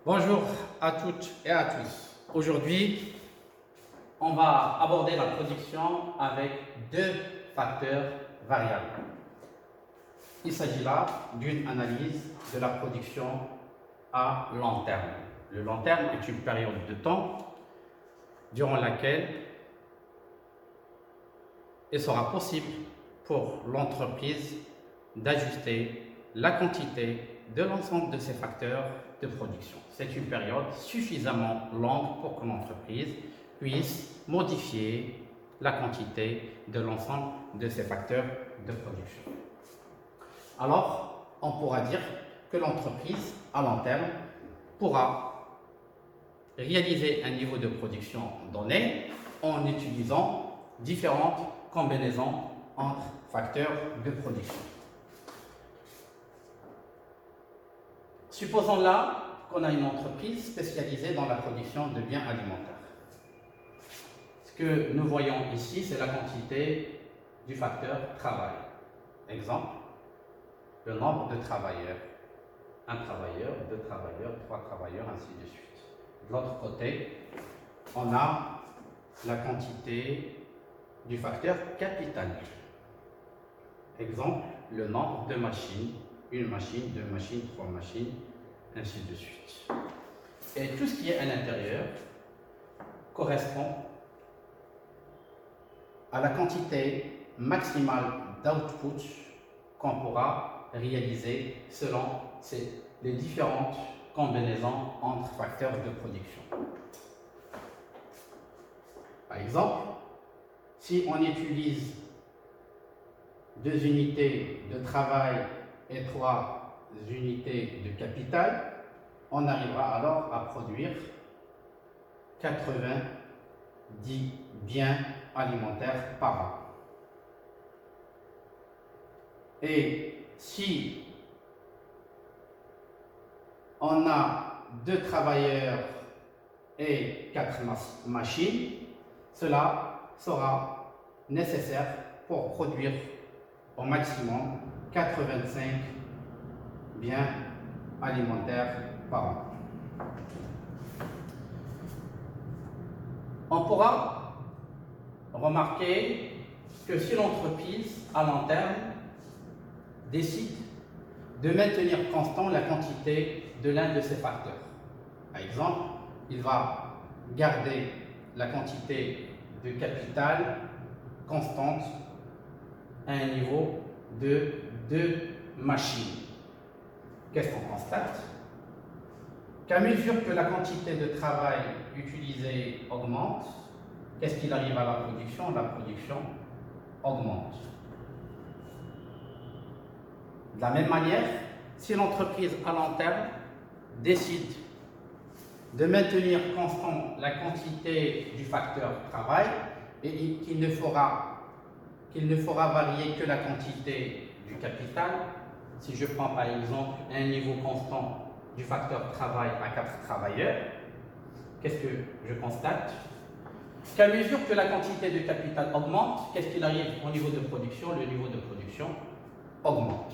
Bonjour à toutes et à tous. Aujourd'hui, on va aborder la production avec deux facteurs variables. Il s'agit là d'une analyse de la production à long terme. Le long terme est une période de temps durant laquelle il sera possible pour l'entreprise d'ajuster la quantité de l'ensemble de ces facteurs de production. C'est une période suffisamment longue pour que l'entreprise puisse modifier la quantité de l'ensemble de ces facteurs de production. Alors, on pourra dire que l'entreprise, à long terme, pourra réaliser un niveau de production donné en utilisant différentes combinaisons entre facteurs de production. Supposons là qu'on a une entreprise spécialisée dans la production de biens alimentaires. Ce que nous voyons ici, c'est la quantité du facteur travail. Exemple, le nombre de travailleurs. Un travailleur, deux travailleurs, trois travailleurs, ainsi de suite. De l'autre côté, on a la quantité du facteur capital. Exemple, le nombre de machines, une machine, deux machines, trois machines, ainsi de suite. Et tout ce qui est à l'intérieur correspond à la quantité maximale d'output qu'on pourra réaliser selon les différentes combinaisons entre facteurs de production. Par exemple, si on utilise 2 unités de travail et 3 unités de capital, on arrivera alors à produire 90 biens alimentaires par an. Et si on a 2 travailleurs et 4 machines, cela sera nécessaire pour produire au maximum 85 biens alimentaires par an. On pourra remarquer que si l'entreprise à long terme décide de maintenir constant la quantité de l'un de ces facteurs, par exemple, il va garder la quantité de capital constante à un niveau de 2 machines. Qu'est-ce qu'on constate? Qu'à mesure que la quantité de travail utilisée augmente, qu'est-ce qu'il arrive à la production? La production augmente. De la même manière, si l'entreprise à long terme décide de maintenir constant la quantité du facteur travail et qu'il ne fera varier que la quantité du capital, si je prends par exemple un niveau constant du facteur travail à 4 travailleurs, qu'est-ce que je constate? Qu'à mesure que la quantité de capital augmente, qu'est-ce qu'il arrive au niveau de production? Le niveau de production augmente.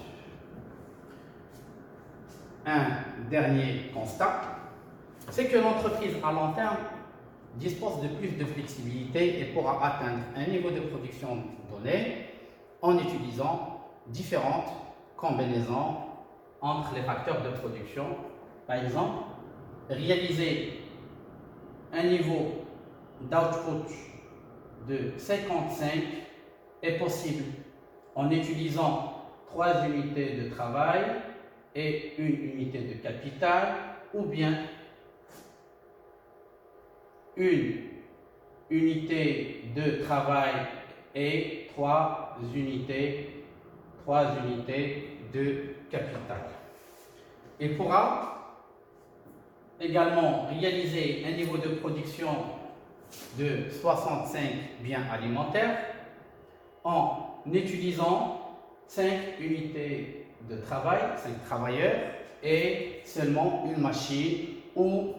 Un dernier constat, c'est que l'entreprise à long terme dispose de plus de flexibilité et pourra atteindre un niveau de production donné en utilisant différentes combinaisons entre les facteurs de production. Par exemple, réaliser un niveau d'output de 55 est possible en utilisant 3 unités de travail et une unité de capital, ou bien une unité de travail et 3 unités de capital. Il pourra également réaliser un niveau de production de 65 biens alimentaires en utilisant 5 unités de travail, 5 travailleurs et seulement une machine, ou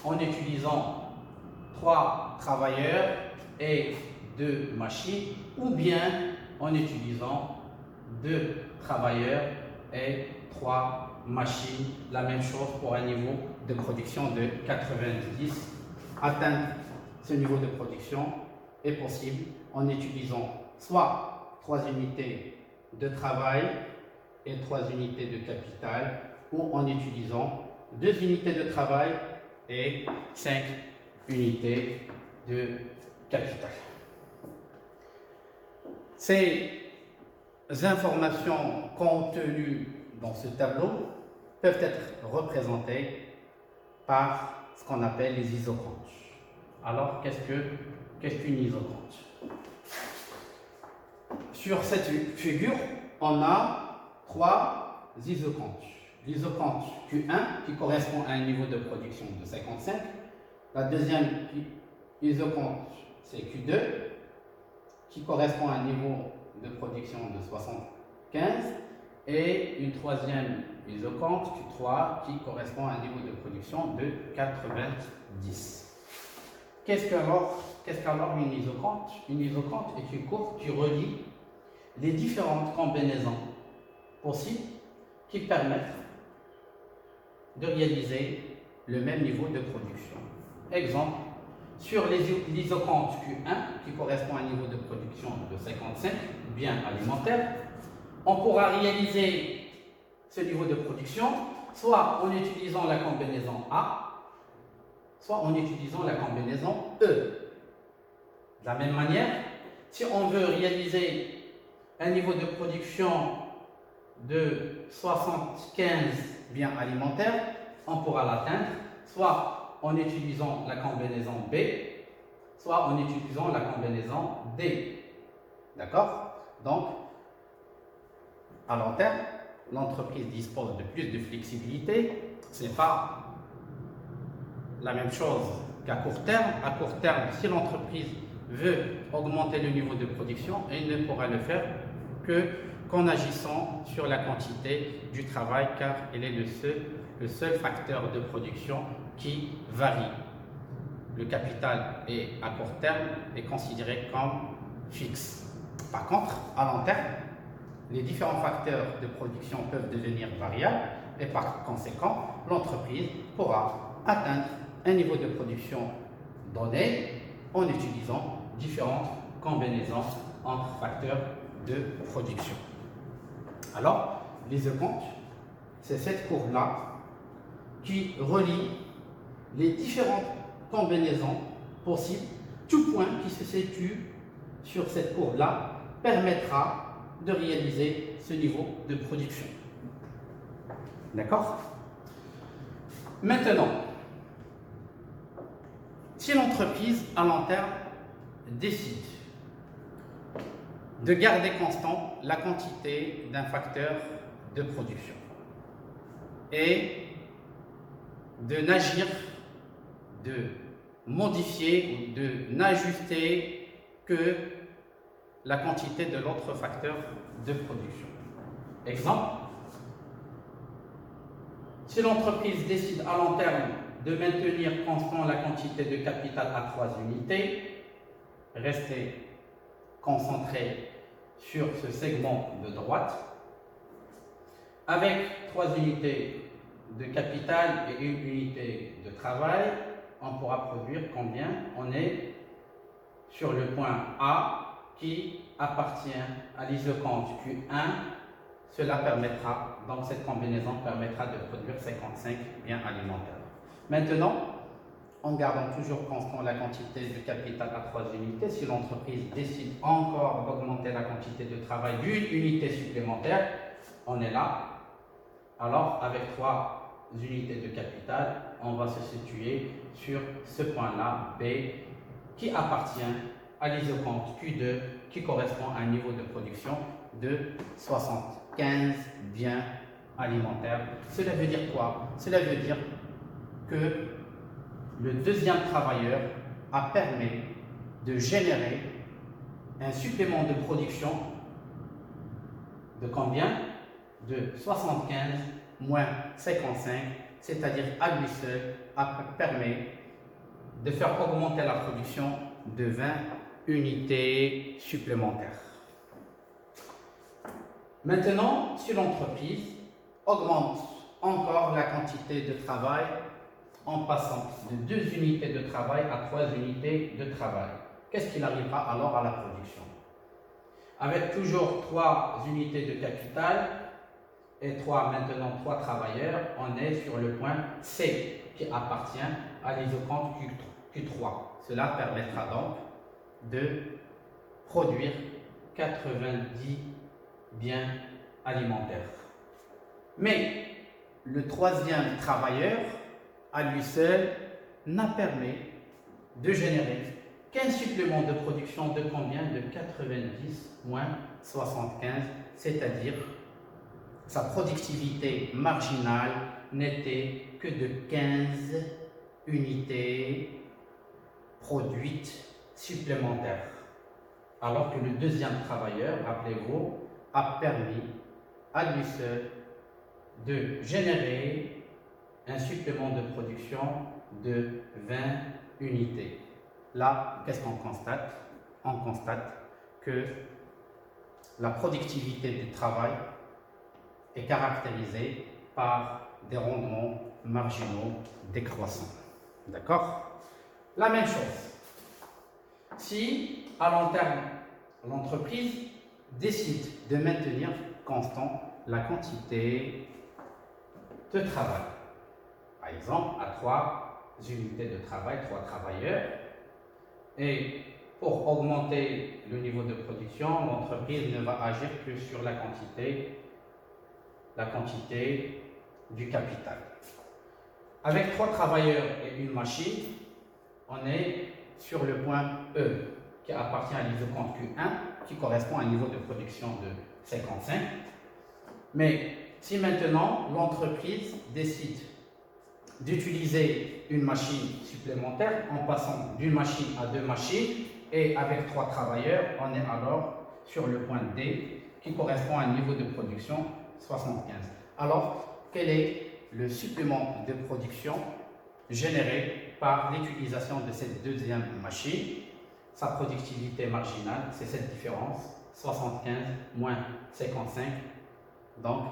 en utilisant 3 travailleurs et 2 machines, ou bien en utilisant 2 travailleurs et 3 machine, la même chose pour un niveau de production de 90. Atteindre ce niveau de production est possible en utilisant soit 3 unités de travail et 3 unités de capital, ou en utilisant 2 unités de travail et 5 unités de capital. Ces informations contenues dans ce tableau peuvent être représentées par ce qu'on appelle les isocomptes. Alors, qu'est-ce qu'une isocompte? Sur cette figure, on a 3 isocomptes. L'isocompte Q1 qui correspond à un niveau de production de 55. La deuxième isocompte, c'est Q2 qui correspond à un niveau de production de 75. Et une troisième isocompte Q3 qui correspond à un niveau de production de 90. Qu'est-ce qu'alors une isocompte? Une isocompte est une courbe qui relie les différentes combinaisons possibles qui permettent de réaliser le même niveau de production. Exemple, sur l'isocompte Q1 qui correspond à un niveau de production de 55, bien alimentaire, on pourra réaliser ce niveau de production soit en utilisant la combinaison A, soit en utilisant la combinaison E. De la même manière, si on veut réaliser un niveau de production de 75 biens alimentaires, on pourra l'atteindre soit en utilisant la combinaison B, soit en utilisant la combinaison D. D'accord? Donc, à long terme, l'entreprise dispose de plus de flexibilité. Ce n'est pas la même chose qu'à court terme. À court terme, si l'entreprise veut augmenter le niveau de production, elle ne pourra le faire qu'en agissant sur la quantité du travail, car elle est le seul facteur de production qui varie. Le capital à court terme est considéré comme fixe. Par contre, à long terme, les différents facteurs de production peuvent devenir variables et par conséquent, l'entreprise pourra atteindre un niveau de production donné en utilisant différentes combinaisons entre facteurs de production. Alors, l'isocompte, c'est cette courbe-là qui relie les différentes combinaisons possibles. Tout point qui se situe sur cette courbe-là permettra de réaliser ce niveau de production. D'accord? Maintenant, si l'entreprise à long terme décide de garder constant la quantité d'un facteur de production et de n'agir, de modifier ou de n'ajuster que la quantité de l'autre facteur de production. Exemple, si l'entreprise décide à long terme de maintenir constant la quantité de capital à 3 unités, rester concentré sur ce segment de droite, avec 3 unités de capital et 1 unité de travail, on pourra produire combien? On est sur le point A qui appartient à l'isocompte Q1. Cela permettra, donc cette combinaison permettra de produire 55 biens alimentaires. Maintenant, en gardant toujours constant la quantité de capital à 3 unités, si l'entreprise décide encore d'augmenter la quantité de travail d'une unité supplémentaire, on est là. Alors, avec 3 unités de capital, on va se situer sur ce point-là, B, qui appartient à l'isocompte Q2, qui correspond à un niveau de production de 75 biens alimentaires. Cela veut dire quoi? Cela veut dire que le deuxième travailleur a permis de générer un supplément de production de combien? De 75 moins 55, c'est-à-dire à lui seul permet de faire augmenter la production de 20 unités supplémentaires. Maintenant, si l'entreprise augmente encore la quantité de travail en passant de 2 unités de travail à 3 unités de travail. Qu'est-ce qu'il arrivera alors à la production? Avec toujours 3 unités de capital et maintenant 3 travailleurs, on est sur le point C qui appartient à l'isoquante Q3. Cela permettra donc de produire 90 biens alimentaires. Mais le 3e travailleur, à lui seul, n'a permis de générer qu'un supplément de production de combien? De 90 moins 75, c'est-à-dire sa productivité marginale n'était que de 15 unités produites supplémentaires. Alors que le 2e travailleur, rappelez-vous, a permis à lui seul de générer un supplément de production de 20 unités. Là, qu'est-ce qu'on constate? On constate que la productivité du travail est caractérisée par des rendements marginaux décroissants. D'accord? La même chose. Si, à long terme, l'entreprise décide de maintenir constant la quantité de travail, par exemple, à 3 unités de travail, 3 travailleurs, et pour augmenter le niveau de production, l'entreprise ne va agir que sur la quantité du capital. Avec 3 travailleurs et une machine, on est sur le point E, qui appartient à l'isoquante Q1, qui correspond à un niveau de production de 55. Mais si maintenant l'entreprise décide d'utiliser une machine supplémentaire en passant d'une machine à 2 machines et avec 3 travailleurs, on est alors sur le point D qui correspond à un niveau de production 75. Alors, quel est le supplément de production généré par l'utilisation de cette 2e machine? Sa productivité marginale, c'est cette différence, 75 moins 55. Donc,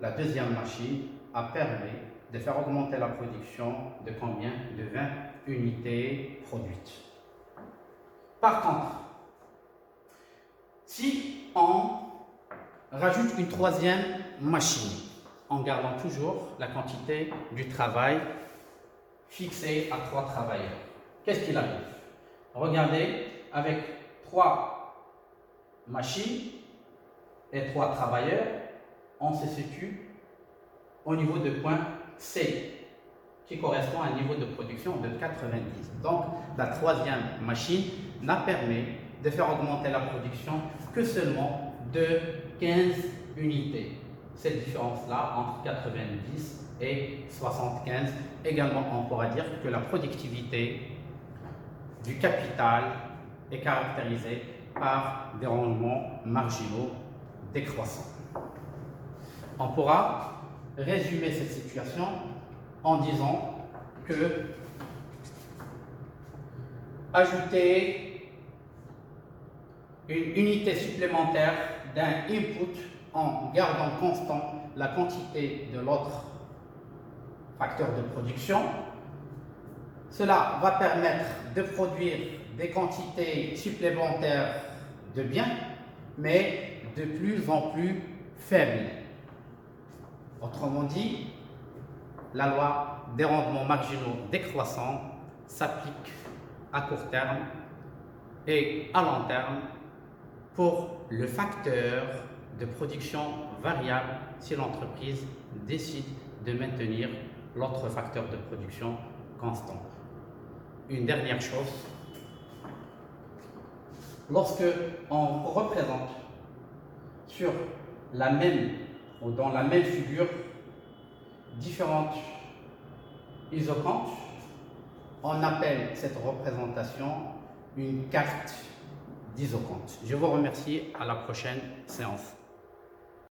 la 2e machine a permis de faire augmenter la production de combien? De 20 unités produites. Par contre, si on rajoute une 3e machine, en gardant toujours la quantité du travail fixée à 3 travailleurs, qu'est-ce qu'il arrive? Regardez, avec 3 machines et 3 travailleurs, on se situe au niveau de point C, qui correspond à un niveau de production de 90. Donc, la 3e machine n'a permis de faire augmenter la production que seulement de 15 unités. Cette différence-là, entre 90 et 75, également, on pourra dire que la productivité du capital est caractérisée par des rendements marginaux décroissants. On pourra résumer cette situation en disant que ajouter une unité supplémentaire d'un input en gardant constant la quantité de l'autre facteur de production, cela va permettre de produire des quantités supplémentaires de biens, mais de plus en plus faibles. Autrement dit, la loi des rendements marginaux décroissants s'applique à court terme et à long terme pour le facteur de production variable si l'entreprise décide de maintenir l'autre facteur de production constant. Une dernière chose, lorsque on représente sur la même ou dans la même figure différentes isoquantes, on appelle cette représentation une carte d'isoquante. Je vous remercie, à la prochaine séance.